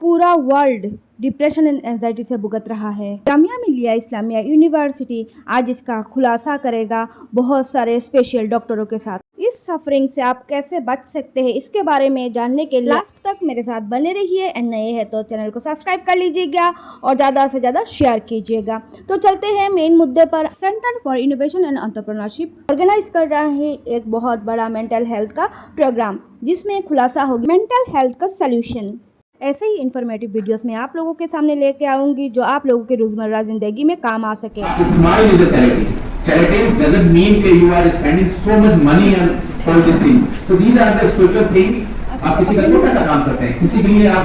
पूरा world depression and anxiety से भुगत रहा है। जामिया मिलिया इस्लामिया यूनिवर्सिटी आज इसका खुलासा करेगा बहुत सारे स्पेशल डॉक्टरों के साथ। इस सफरिंग से आप कैसे बच सकते हैं इसके बारे में जानने के लिए लास्ट तक मेरे साथ बने रहिए। एंड नए हैं तो चैनल को सब्सक्राइब कर लीजिएगा और ज़्यादा से ज़्यादा शेयर कीजिएगा। तो चलते हैं मेन मुद्दे पर। Centre for innovation and entrepreneurship organise कर रहा है एक बहुत बड़ा मेंटल हेल्थ का प्रोग्राम, जिसमें खुलासा होगी मेंटल हेल्थ का सोल्यूशन। ऐसे ही इन्फॉर्मेटिव वीडियोस में आप लोगों के सामने लेके आऊंगी जो आप लोगों के रोजमर्रा जिंदगी में काम आ सके। Smile is a charity. Charity doesn't mean that you are spending so much money on all these things. So these are the spiritual things. आप किसी का छोटा सा काम करते हैं, किसी के लिए आप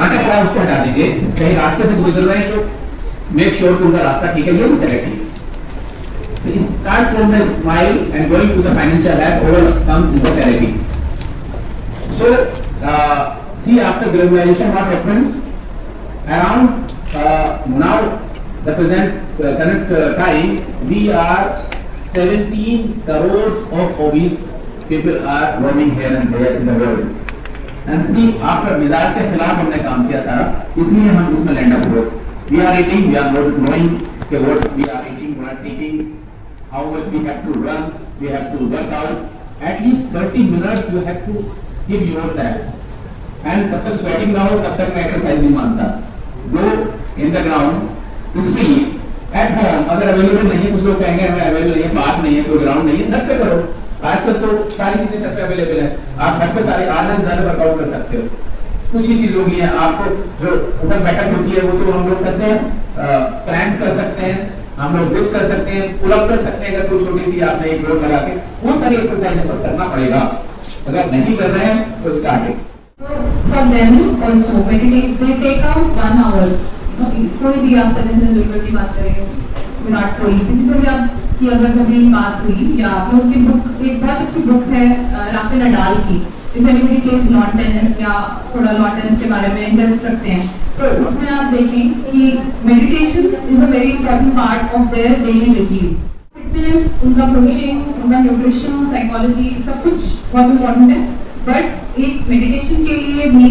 आटा पड़ा उसको हटा दीजिए, कहीं रास्ते से गुजर रहे हैं तो मेक श्योर कि उनका रास्ता ठीक है, ये चैरिटी है। तो start from the smile and going to the financial help over comes in the charity. So see after globalization what happened around now the current time we are 17 crores of obese people are roaming here and there in the world and see after मिजाज के खिलाफ हमने काम किया सारा, इसलिए हम इसमें लैंड अप हुए। we are eating, we are not knowing what we are eating, we are taking, how much we have to run, we have to work out at least 30 minutes you have to give yourself and तब तक sweating ना हो तब तक मैं exercise नहीं मानता। Go in the ground, speed at home अगर अवेलेबल नहीं है, कुछ लोग कहेंगे हमें अवेलेबल नहीं है, पार्क नहीं है, कोई ग्राउंड नहीं है, घर पे करो। आजकल तो सारी चीजें घर पे अवेलेबल है, आप घर पे सारे आधे से ज्यादा वर्कआउट कर सकते हो। कुछ ही चीजों की है आपको जो ऊपर बैठक होती है वो तो हम लोग करते हैं, प्लैंक्स कर सकते हैं, हम लोग ब्रिज कर सकते हैं, पुल अप कर सकते हैं। अगर कोई छोटी सी आपने एक रोड लगा के बहुत सारी एक्सरसाइज करना पड़ेगा, अगर नहीं कर रहे हैं तो starting. For them also meditation they take out 1 hour. कोई भी आप सचिन तेंदुलकर की बात करें, विराट कोहली, किसी से भी आपकी अगर कभी बात हुई या आपने उसकी बुक, एक बहुत अच्छी बुक है राफेल नडाल की, if anybody plays lawn tennis या थोड़ा लॉन टेनिस के बारे में इंटरेस्ट रखते हैं तो उसमें आप देखें कि meditation is a very important part of their daily routine. Fitness, उनका प्रोटीन, उनका न्यूट्रिशन, साइकोलॉजी सब कुछ बहुत इंपॉर्टेंट है, बट एक मेडिटेशन के लिए भी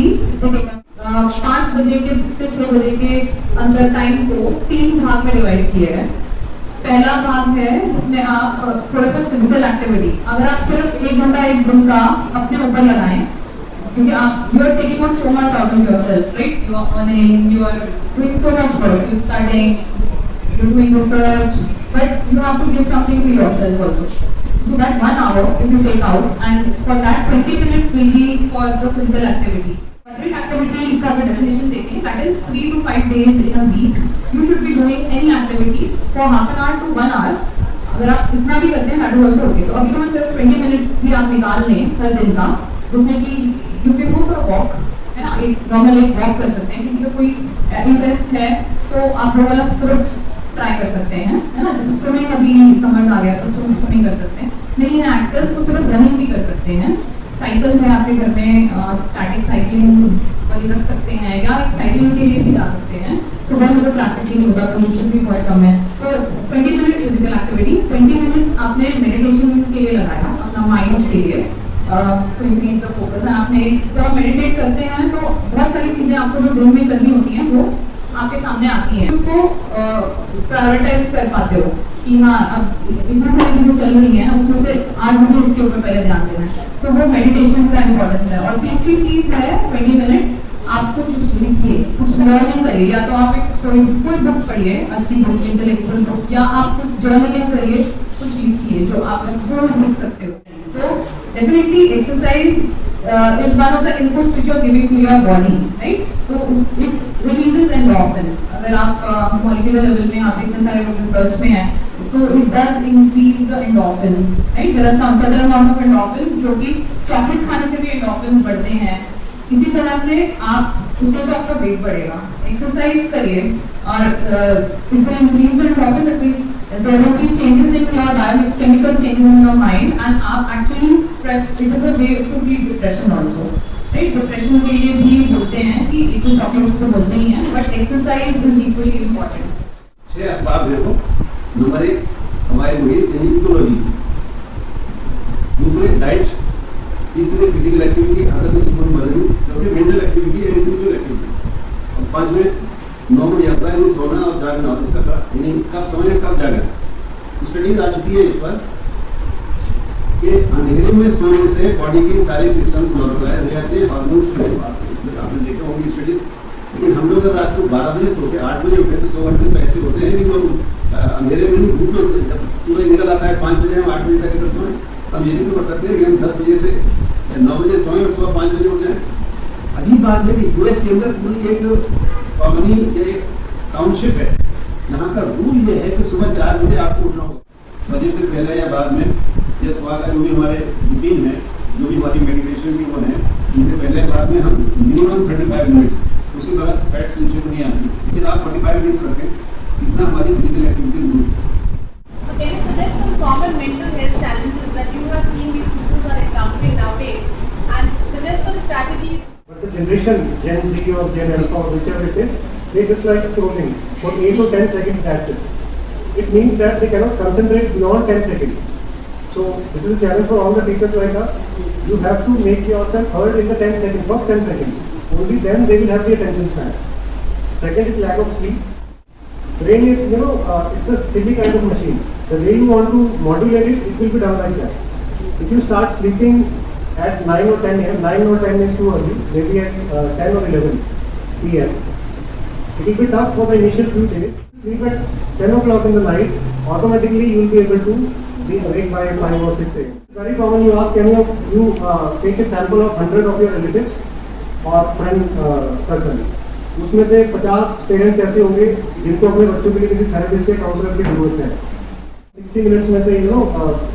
5 बजे के से 6 बजे के अंदर टाइम को 3 भाग में डिवाइड किया है। पहला भाग है जिसमें आप थोड़ा सा फिजिकल एक्टिविटी, अगर आप सिर्फ 1 घंटा 1 दिन का अपने ऊपर लगाएं, क्योंकि आप you are taking out so much out of yourself, right? You are earning, you are doing so much work, you studying, you are doing research, but you have to give something to yourself also. So that 1 hour if you take out, and for that 20 minutes will be for the physical activity. Moderate activity का अगर definition देखें, that is 3 to 5 days in a week. You should be doing any activity for half an hour to 1 hour. अगर आप इतना भी करते हैं that is also okay. तो अभी तो मैं सिर्फ 20 minutes भी आप निकाल लें हर दिन का, जिसमें कि you can go for a walk, है ना, एक normal एक walk कर सकते हैं। किसी को कोई interest है तो आप वो वाला sports ट्राई कर सकते हैं, है ना, जैसे स्विमिंग, अभी समझ आ गया तो स्विमिंग कर सकते हैं। नहीं है एक्सेस तो सिर्फ रनिंग भी कर सकते हैं। साइकिल है आपके घर में, स्टैटिक साइकिलिंग वाली रख सकते हैं या एक साइकिलिंग के लिए भी जा सकते हैं। सुबह में तो ट्रैफिक ही नहीं होगा, पोल्यूशन भी बहुत कम है। तो 20 मिनट्स फिजिकल एक्टिविटी, 20 मिनट्स आपने मेडिटेशन के लिए लगाया अपना माइंड के लिए, टू इंक्रीज द फोकस। आपने जब आप मेडिटेट करते हैं तो बहुत सारी चीज़ें आपको जो दिन में करनी होती हैं वो आपके सामने आती हैं, उसको प्रायोरिटाइज कर पाते हो कि हाँ अब इतनी सारी चीज़ें चल रही हैं, उसमें से आज मुझे इसके ऊपर पहले ध्यान देना है, तो वो मेडिटेशन का इम्पोर्टेंस है। और तीसरी चीज़ है 20 मिनट्स आप कुछ लिखिए, कुछ लर्निंग करिए, या तो आप एक स्टोरी कोई बुक पढ़िए, अच्छी बुक, इंटेलेक्चुअल बुक, या आप कुछ जर्नलिंग करिए, कुछ लिखिए जो आप रोज लिख सकते हो। So definitely exercise is one of the inputs which you are giving to your body, right? तो it releases endorphins. अगर आप molecular level में आप इतने सारे लोग research में हैं, तो it does increase the endorphins, right? There are some certain amount of endorphins जो कि chocolate खाने से भी endorphins बढ़ते हैं। इसी तरह से आप उसमें तो आपका वेट बढ़ेगा, एक्सरसाइज करिए और it will increase the endorphins. There will be changes in your biochemical changes in your mind, and आप actually stress, it is a way to beat depression also, right? Depression के लिए भी बोलते हैं कि एक तो चॉकलेट्स तो बोलते ही हैं, but exercise is equally important. 6 असबाब देखो। नंबर 1 हमारे मुहित यानी इकोलॉजी, दूसरे डाइट, तीसरे फिजिकल एक्टिविटी, अगर किसी को बदलनी, चौथे mental activity and spiritual activity. 5 बजे 9 बजे आता है, यानी सोना और जागना, और इसका यानी कब सोए कब जागना। स्टडीज आ चुकी है इस पर कि अंधेरे में सोने से बॉडी के सारे सिस्टम्स नॉर्मलाइज हो जाते हैं, हार्मोन्स की बात आपने देखा होगी स्टडी। लेकिन हम लोग अगर रात को 12 बजे सोते 8 बजे उठे तो 2 घंटे तो ऐसे होते हैं कि वो अंधेरे में नहीं, धूप में से जब सूरज निकल आता है 5 बजे हम 8 बजे तक अगर सोएं, हम ये भी तो कर सकते हैं कि हम 10 बजे से 9 बजे सोएं और सुबह 5 बजे उठ जाएं। अजीब बात है कि यूएस के अंदर पूरी एक कॉलोनी या एक टाउनशिप है जहाँ का रूल ये है कि सुबह 4 बजे आपको उठना होगा। बजे से पहले या बाद में या सुबह का जो भी हमारे रूटीन है, जो भी हमारी मेडिटेशन की वो है, इससे पहले बाद में हम मिनिमम 35 मिनट्स, उसके बाद फैट्स नीचे को नहीं आती, लेकिन आप 45 मिनट्स रखें, इतना हमारी फिजिकल एक्टिविटीज दूर। So can you suggest some common mental health challenges that you have seen these students are encountering nowadays, and suggest some strategies? But the generation, Gen Z or Gen Alpha or whichever it is, they just like scrolling for 8 or 10 seconds, that's it. It means that they cannot concentrate beyond 10 seconds. So this is a challenge for all the teachers like us. You have to make yourself heard in the 10 seconds, first 10 seconds. Only then they will have the attention span. Second is lack of sleep. Brain is, it's a silly kind of machine. The way you want to modulate it, it will be done like that. If you start sleeping at 9 or 10 a.m., 9 or 10 is too early, maybe at 10 or 11 p.m. It will be tough for the initial few days. Sleep at 10 o'clock in the night, automatically you will be able to be awake by 5 or 6 a.m. Very common, you ask any of you, take a sample of 100 of your relatives और friend circle, उसमें से 50 parents ऐसे होंगे जिनको अपने बच्चों के लिए किसी थेरेपिस्ट या काउंसलर की जरूरत है। 60 मिनट्स में से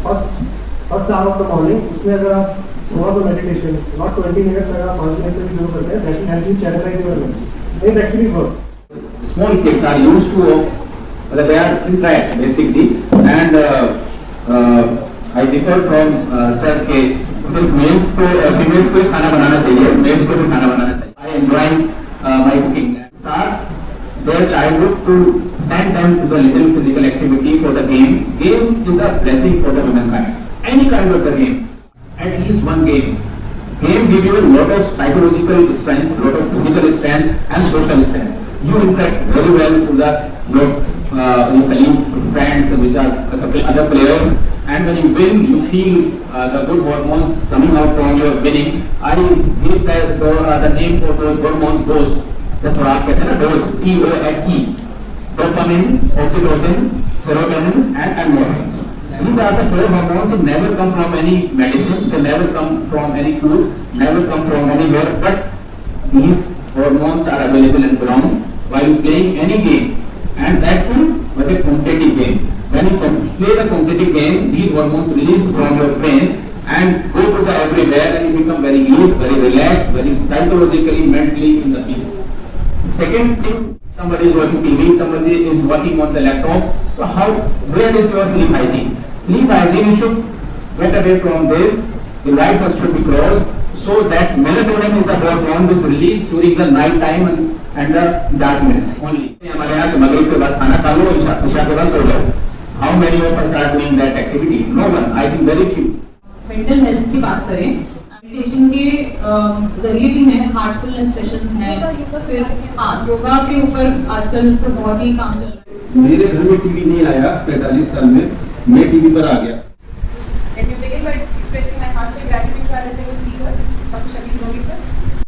first hour of the morning, उसमें अगर आप थोड़ा सा मेडिटेशन, नॉट 20 मिनट्स, अगर आप 5 मिनट से भी शुरू करते हैं, that will help you channelise your energy. It actually works. Small kids are used to they are interact basically, and I differ from sir के सिर्फ मेल्स को फीमेल्स को खाना बनाना चाहिए, मेल्स को भी खाना बनाना चाहिए। I enjoy my cooking. Start their childhood to send them to the little physical activity for the game. Game is a blessing for the humankind. Any kind of the game, at least one game. Game give you a lot of psychological strength, lot of physical strength, and social strength. You interact very well with your colleague, friends, which are other players, and when you win, you feel the good hormones coming out from your winning. I give the name for those hormones, those the खुराक कहते हैं ना, those DOSE, dopamine, oxytocin, serotonin, and endorphins. These are the 4 hormones that never come from any medicine, they never come from any food, never come from anywhere, but these hormones are available in ground while playing any game, and that too with a competitive game. When you play the competitive game, these hormones release from your brain and go to the everywhere, and you become very easy, very relaxed, very psychologically, mentally in the peace. Second thing, somebody is watching TV, somebody is working on the laptop. So where is your sleep hygiene? Sleep hygiene, you should get away from this. The lights should be closed, so that melatonin is the hormone which is released during the night time and the darkness only. हमारे यहाँ के मगरिब के बाद खाना खा लो, इशा के बाद सो जाओ. How many of us are doing that activity? No one. I think very few. Mental health की बात करें, मेडिटेशन के जरिए भी हैं, हार्टफुलनेस सेशंस हैं, फिर योगा के ऊपर आजकल तो बहुत ही काम चल रहा है। मेरे घर में टीवी नहीं आया 45 साल में, मैं टीवी पर आ गया।